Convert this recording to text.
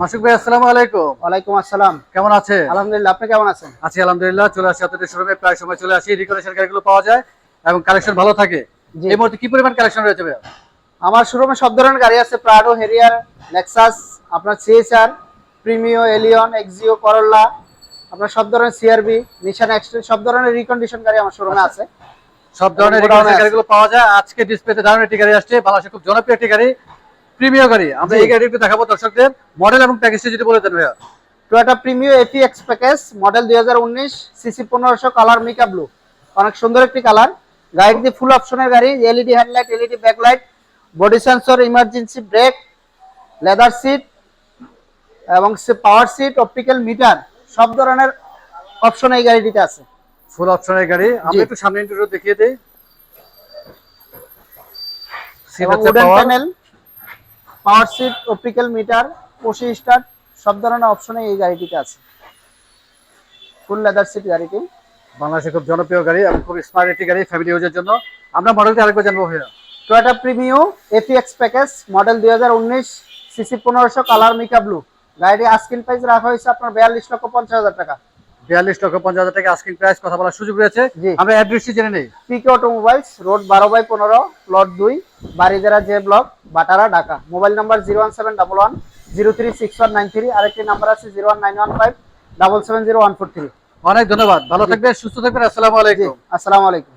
মাসুক ভাই, আসসালামু আলাইকুম। ওয়ালাইকুম আসসালাম। কেমন আছেন? আলহামদুলিল্লাহ, আপনি কেমন আছেন? আছি আলহামদুলিল্লাহ। চলে আসি আপনাদের শোরুমে, প্রায় সময় চলে আসি। রিকন্ডিশন গাড়িগুলো পাওয়া যায় এবং কালেকশন ভালো থাকে। জি। এই মুহূর্তে কি পরিমাণ কালেকশন রয়েছে ভাইয়া? আমার শোরুমে সব ধরনের গাড়ি আছে, প্রাডো, হেরিয়ার, লেক্সাস, আপনার সিএসআর, প্রিমিও, এলিয়ন, এক্সিও, করোলা, আপনার সব ধরনের সিআরবি, নিশান এক্সট্রা, সব ধরনের রিকন্ডিশন গাড়ি আমার শোরুমে আছে। সব ধরনের এবং রিকন্ডিশন গোডাউনে গাড়িগুলো পাওয়া যায়। আজকে ডিসপ্লেতে দারুণ একটি গাড়ি আসছে, বাংলাদেশের খুব জনপ্রিয় একটি গাড়ি, প্রিমিয়ার গাড়ি। আমরা জি। এই গাড়ি একটু দেখাবো দর্শকদের। মডেল এবং প্যাকেজটা যদি বলে দেন ভাইয়া। Toyota Premio APX package, model 2019, CC 1500, colour mica blue. অনেক সুন্দর একটি কালার। গাড়িটি ফুল অপশনের গাড়ি, LED headlight, LED backlight, body sensor, emergency brake, leather seat এবং পাওয়ার সিট, অপটিক্যাল মিটার, সব ধরনের অপশন এই গাড়িটিতে আছে। ফুল অপশনের গাড়ি। আমরা একটু সামনে ইন্টেরিয়র দেখিয়ে দেই। সিট এবং হচ্ছে wooden power. Panel, power seat, optical meter, push start, সব ধরনের অপশনে এই গাড়িটিতে আছে। ফুল লেদার সিট গাড়িটি। বাংলাদেশের খুব জনপ্রিয় গাড়ি এবং খুব স্মার্ট একটি গাড়ি, ফ্যামিলি ইউজের জন্য। আমরা মডেলটা আরেকবার জানবো ভাইয়া। Toyota Premio APX package, model 2019, CC 1500, colour mica blue. গাড়িটি আস্কিং প্রাইস রাখা হয়েছে আপনার 42,50,000 টাকা। 42,50,000 টাকা আস্কিং প্রাইস, কথা বলার সুযোগ রয়েছে। জি। আমরা অ্যাড্রেসটি জেনে নেই। PK automobiles, road 12/15, plot 2, Baridhara J block, Bhatara, Dhaka. Mobile number 01711 036193। আরেকটি নাম্বার আছে 01915 770143। অনেক ধন্যবাদ, ভালো থাকবেন, সুস্থ থাকবেন। আসসালামু আলাইকুম। আসসালামু আলাইকুম।